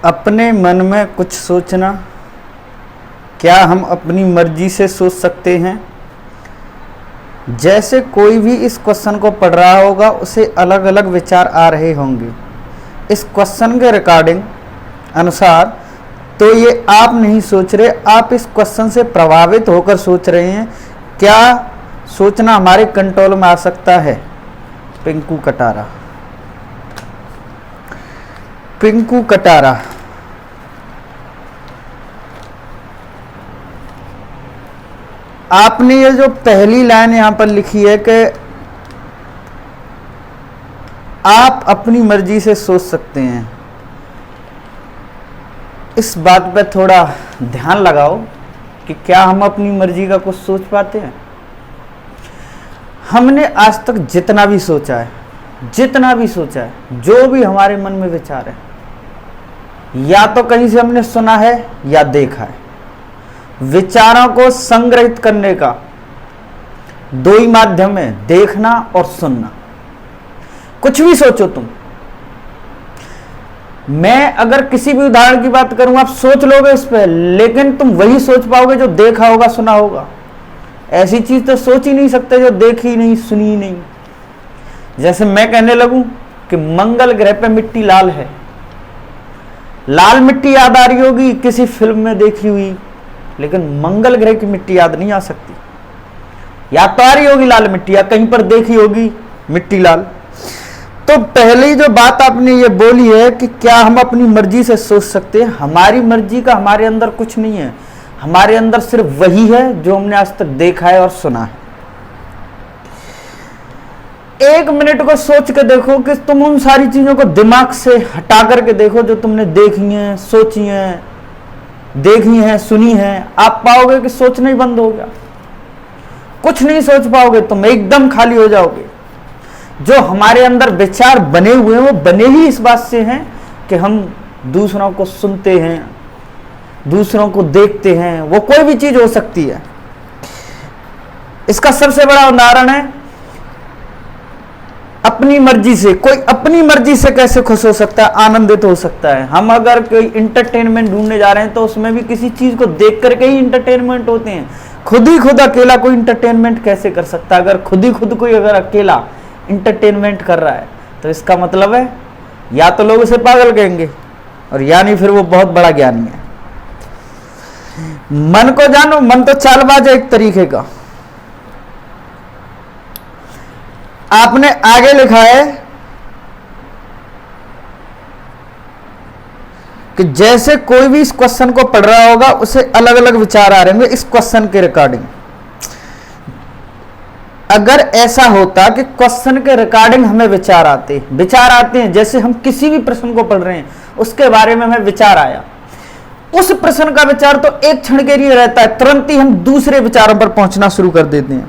अपने मन में कुछ सोचना, क्या हम अपनी मर्जी से सोच सकते हैं? जैसे कोई भी इस क्वेश्चन को पढ़ रहा होगा उसे अलग अलग विचार आ रहे होंगे इस क्वेश्चन के रिकॉर्डिंग अनुसार। तो ये आप नहीं सोच रहे, आप इस क्वेश्चन से प्रभावित होकर सोच रहे हैं। क्या सोचना हमारे कंट्रोल में आ सकता है? पिंकू कटारा। पिंकू कटारा आपने ये जो पहली लाइन यहां पर लिखी है कि आप अपनी मर्जी से सोच सकते हैं, इस बात पे थोड़ा ध्यान लगाओ कि क्या हम अपनी मर्जी का कुछ सोच पाते हैं? हमने आज तक जितना भी सोचा है, जो भी हमारे मन में विचार है, या तो कहीं से हमने सुना है या देखा है। विचारों को संग्रहित करने का दो ही माध्यम है, देखना और सुनना। कुछ भी सोचो तुम। मैं अगर किसी भी उदाहरण की बात करूं, आप सोच लोगे इस पर, लेकिन तुम वही सोच पाओगे जो देखा होगा, सुना होगा। ऐसी चीज तो सोच ही नहीं सकते जो देखी नहीं, सुनी ही नहीं। जैसे मैं कहने लगूं कि मंगल ग्रह पे मिट्टी लाल है, लाल मिट्टी याद आ रही होगी किसी फिल्म में देखी हुई, लेकिन मंगल ग्रह की मिट्टी याद नहीं आ सकती। याद तो आ रही होगी लाल मिट्टी, या कहीं पर देखी होगी मिट्टी लाल। तो पहली जो बात आपने ये बोली है कि क्या हम अपनी मर्जी से सोच सकते हैं। हमारी मर्जी का हमारे अंदर कुछ नहीं है, हमारे अंदर सिर्फ वही है जो हमने आज तक देखा है और सुना है। एक मिनट को सोच के देखो कि तुम उन सारी चीजों को दिमाग से हटा करके देखो जो तुमने देखी हैं, सोची हैं, देखी हैं, सुनी हैं। आप पाओगे कि सोचना ही बंद हो गया, कुछ नहीं सोच पाओगे, तुम एकदम खाली हो जाओगे। जो हमारे अंदर विचार बने हुए हैं वो बने ही इस बात से हैं कि हम दूसरों को सुनते हैं, दूसरों को देखते हैं। वो कोई भी चीज हो सकती है। इसका सबसे बड़ा उदाहरण है अपनी मर्जी से। कोई अपनी मर्जी से कैसे खुश हो सकता है, आनंदित हो सकता है? हम अगर कोई इंटरटेनमेंट ढूंढने जा रहे हैं तो उसमें भी किसी चीज को देख करके ही इंटरटेनमेंट होते हैं। खुद ही खुद अकेला कोई इंटरटेनमेंट कैसे कर सकता है? अगर खुद ही खुद कोई अगर अकेला इंटरटेनमेंट कर रहा है तो इसका मतलब है या तो लोग उसे पागल कहेंगे और या नहीं फिर वो बहुत बड़ा ज्ञानी है। मन को जानो, मन तो चालबाज है एक तरीके का। आपने आगे लिखा है कि जैसे कोई भी इस क्वेश्चन को पढ़ रहा होगा उसे अलग अलग विचार आ रहे होंगे इस क्वेश्चन के रिकॉर्डिंग। अगर ऐसा होता कि क्वेश्चन के रिकॉर्डिंग हमें विचार आते हैं, जैसे हम किसी भी प्रश्न को पढ़ रहे हैं उसके बारे में हमें विचार आया, उस प्रश्न का विचार तो एक क्षण के लिए रहता है, तुरंत ही हम दूसरे विचारों पर पहुंचना शुरू कर देते हैं।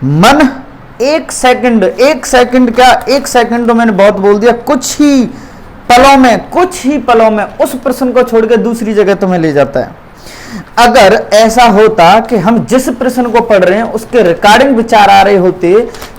मन एक सेकंड क्या, एक सेकंड तो मैंने बहुत बोल दिया, कुछ ही पलों में उस प्रश्न को छोड़ के दूसरी जगह तुम्हें ले जाता है। अगर ऐसा होता कि हम जिस प्रश्न को पढ़ रहे हैं उसके रिकॉर्डिंग विचार आ रहे होते,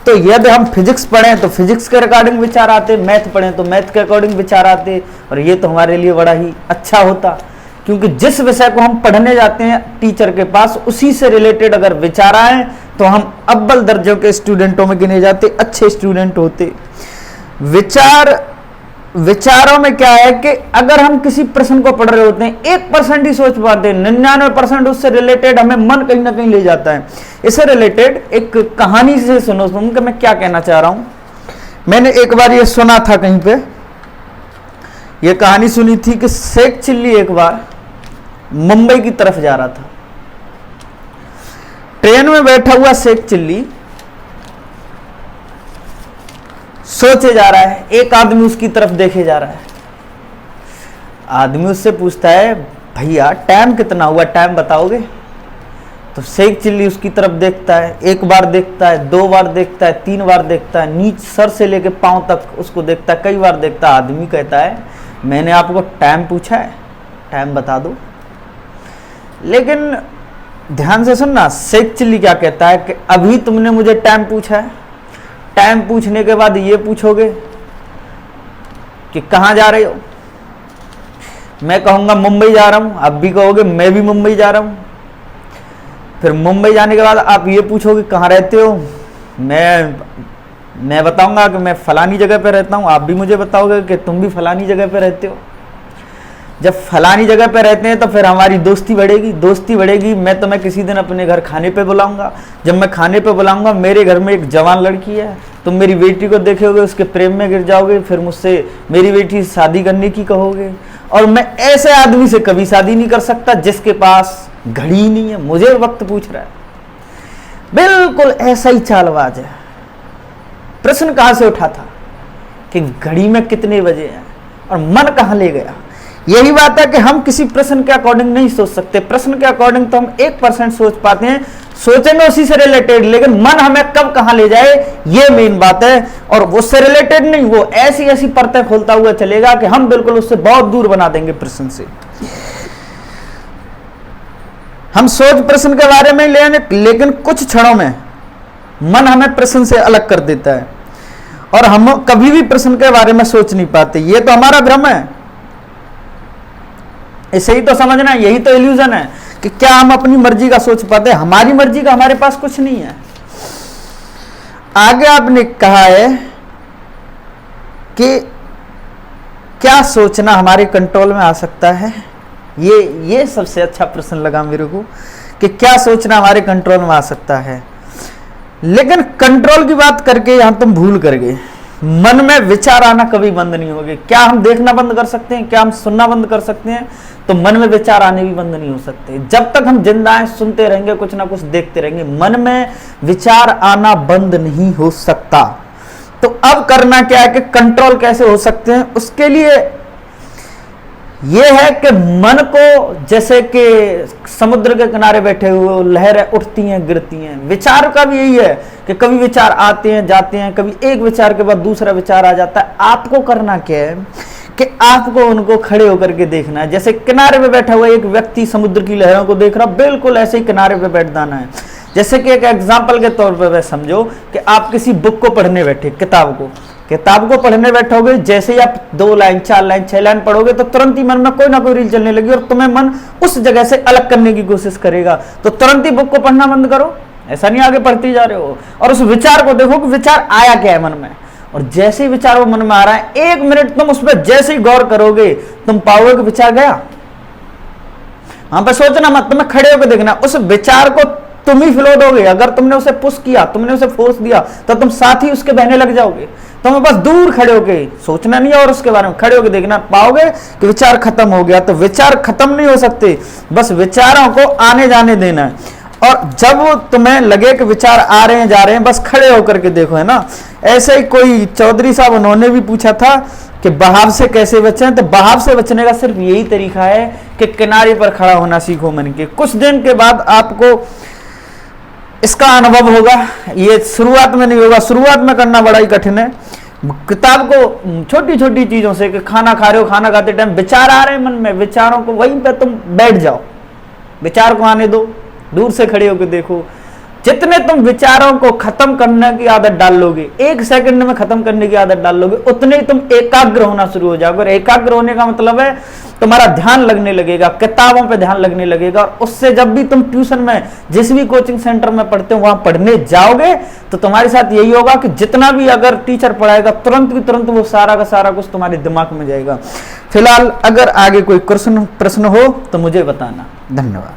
तो यदि हम फिजिक्स पढ़ें तो फिजिक्स के रिकॉर्डिंग विचार आते, मैथ पढ़ें तो मैथ के अकॉर्डिंग विचार आते, और ये तो हमारे लिए बड़ा ही अच्छा होता। क्योंकि जिस विषय को हम पढ़ने जाते हैं टीचर के पास, उसी से रिलेटेड अगर विचार आए तो हम अव्वल दर्जों के स्टूडेंटों में गिने जाते, अच्छे स्टूडेंट होते। विचारों में क्या है कि अगर हम किसी प्रश्न को पढ़ रहे होते हैं 1% ही सोच पाते हैं, 99% उससे रिलेटेड हमें मन कहीं ना कहीं ले जाता है। इससे रिलेटेड एक कहानी से सुनो तुम कि मैं क्या कहना चाह रहा हूं। मैंने एक बार ये सुना था कहीं पे, ये कहानी सुनी थी कि शेख चिल्ली एक बार मुंबई की तरफ जा रहा था। ट्रेन में बैठा हुआ शेख चिल्ली सोचे जा रहा है, एक आदमी उसकी तरफ देखे जा रहा है। आदमी उससे पूछता है, भैया टाइम कितना हुआ, टाइम बताओगे? तो शेख चिल्ली उसकी तरफ देखता है, एक बार देखता है, 2 बार देखता है, 3 बार देखता है, नीचे सर से लेके पांव तक उसको देखता है, कई बार देखता है। आदमी कहता है, मैंने आपको टाइम पूछा है, टाइम बता दो। लेकिन ध्यान से सुनना, शेख चिल्ली क्या कहता है कि अभी तुमने मुझे टाइम पूछा है, टाइम पूछने के बाद ये पूछोगे कि कहाँ जा रहे हो? मैं कहूँगा मुंबई जा रहा हूँ, आप भी कहोगे मैं भी मुंबई जा रहा हूँ। फिर मुंबई जाने के बाद आप ये पूछोगे कहाँ रहते हो, मैं बताऊंगा कि मैं फलानी जगह पे रहता हूँ, आप भी मुझे बताओगे कि तुम भी फलानी जगह पे रहते हो। जब फलानी जगह पे रहते हैं तो फिर हमारी दोस्ती बढ़ेगी। मैं तुम्हें किसी दिन अपने घर खाने पे बुलाऊंगा। जब मैं खाने पे बुलाऊंगा, मेरे घर में एक जवान लड़की है, तुम मेरी बेटी को देखोगे, उसके प्रेम में गिर जाओगे, फिर मुझसे मेरी बेटी से शादी करने की कहोगे। और मैं ऐसे आदमी से कभी शादी नहीं कर सकता जिसके पास घड़ी ही नहीं है, मुझे वक्त पूछ रहा है। बिल्कुल ऐसा ही चालबाज है। प्रश्न कहां से उठा था कि घड़ी में कितने बजे हैं, और मन कहां ले गया। यही बात है कि हम किसी प्रश्न के अकॉर्डिंग नहीं सोच सकते। प्रश्न के अकॉर्डिंग तो हम 1% सोच पाते हैं, सोचेंगे उसी से रिलेटेड, लेकिन मन हमें कब कहां ले जाए ये मेन बात है। और उससे रिलेटेड नहीं, वो ऐसी ऐसी परतें खोलता हुआ चलेगा कि हम बिल्कुल उससे बहुत दूर बना देंगे प्रश्न से। हम सोच प्रश्न के बारे में लेकिन कुछ क्षणों में मन हमें प्रश्न से अलग कर देता है और हम कभी भी प्रश्न के बारे में सोच नहीं पाते। ये तो हमारा भ्रम है, इसे ही तो समझना है, यही तो इल्यूजन है कि क्या हम अपनी मर्जी का सोच पाते हैं। हमारी मर्जी का हमारे पास कुछ नहीं है। आगे आपने कहा है कि क्या सोचना हमारे कंट्रोल में आ सकता है। ये सबसे अच्छा प्रश्न लगा मेरे को कि क्या सोचना हमारे कंट्रोल में आ सकता है। लेकिन कंट्रोल की बात करके यहां तुम भूल कर गए। मन में विचार आना कभी बंद नहीं होंगे। क्या हम देखना बंद कर सकते हैं, क्या हम सुनना बंद कर सकते हैं, तो मन में विचार आने भी बंद नहीं हो सकते। जब तक हम जिंदा हैं सुनते रहेंगे, कुछ ना कुछ देखते रहेंगे, मन में विचार आना बंद नहीं हो सकता। तो अब करना क्या है कि कंट्रोल कैसे हो सकते हैं। उसके लिए यह है कि मन को, जैसे कि समुद्र के किनारे बैठे हुए लहरें उठती हैं गिरती हैं, विचार का भी यही है कि कभी विचार आते हैं जाते हैं, कभी एक विचार के बाद दूसरा विचार आ जाता है। आपको करना क्या है कि आपको उनको खड़े होकर के देखना है। जैसे किनारे पे बैठा हुआ एक व्यक्ति समुद्र की लहरों को देख रहा, बिल्कुल ऐसे ही किनारे पे बैठ जाना है। जैसे कि एक एग्जाम्पल के तौर पर समझो कि आप किसी बुक को पढ़ने बैठे, किताब को पढ़ने बैठोगे, जैसे ही आप 2 लाइन 4 लाइन 6 लाइन पढ़ोगे तो तुरंत ही मन में कोई ना कोई रील चलने लगी और तुम्हें मन उस जगह से अलग करने की कोशिश करेगा। तो तुरंत ही बुक को पढ़ना बंद करो, ऐसा नहीं आगे पढ़ते जा रहे हो, और उस विचार को देखो कि विचार आया क्या है मन में। और जैसे ही विचार वो मन में आ रहा है, 1 मिनट तुम उस पर जैसे ही गौर करोगे, तुम पाओगे कि विचार गया। वहां पर सोचना मत, तुम्हें खड़े होकर देखना। उस विचार को तुम ही फ्लो दोगे। अगर तुमने उसे पुश किया, तुमने उसे फोर्स दिया, तो तुम साथ ही उसके बहने लग जाओगे। तुम्हें बस दूर खड़े होके सोचना नहीं है और उसके बारे में खड़े होके देखना, पाओगे कि विचार खत्म हो गया। तो विचार खत्म नहीं हो सकते, बस विचारों को आने जाने देना है। और जब तुम्हें लगे कि विचार आ रहे हैं जा रहे हैं, बस खड़े होकर के देखो, है ना। ऐसे ही कोई चौधरी साहब, उन्होंने भी पूछा था कि बहाव से कैसे बचें। तो बहाव से बचने का सिर्फ यही तरीका है कि किनारे पर खड़ा होना सीखो मन के। कुछ दिन के बाद आपको इसका अनुभव होगा। ये शुरुआत में नहीं होगा, शुरुआत में करना बड़ा ही कठिन है। किताब को छोटी छोटी चीजों से, कि खाना खा रहे हो, खाना खाते टाइम विचार आ रहे हैं मन में, विचारों को वहीं पे तुम बैठ जाओ, विचार को आने दो, दूर से खड़े होकर देखो। जितने तुम विचारों को खत्म करने की आदत डाल लोगे, 1 सेकंड में खत्म करने की आदत डाल लोगे, उतने ही तुम एकाग्र होना शुरू हो जाओगे। और एकाग्र होने का मतलब है तुम्हारा ध्यान लगने लगेगा, किताबों पे ध्यान लगने लगेगा। और उससे जब भी तुम ट्यूशन में, जिस भी कोचिंग सेंटर में पढ़ते हो, वहां पढ़ने जाओगे तो तुम्हारे साथ यही होगा कि जितना भी अगर टीचर पढ़ाएगा, तुरंत की तुरंत वो सारा का सारा कुछ तुम्हारे दिमाग में जाएगा। फिलहाल अगर आगे कोई प्रश्न हो तो मुझे बताना। धन्यवाद।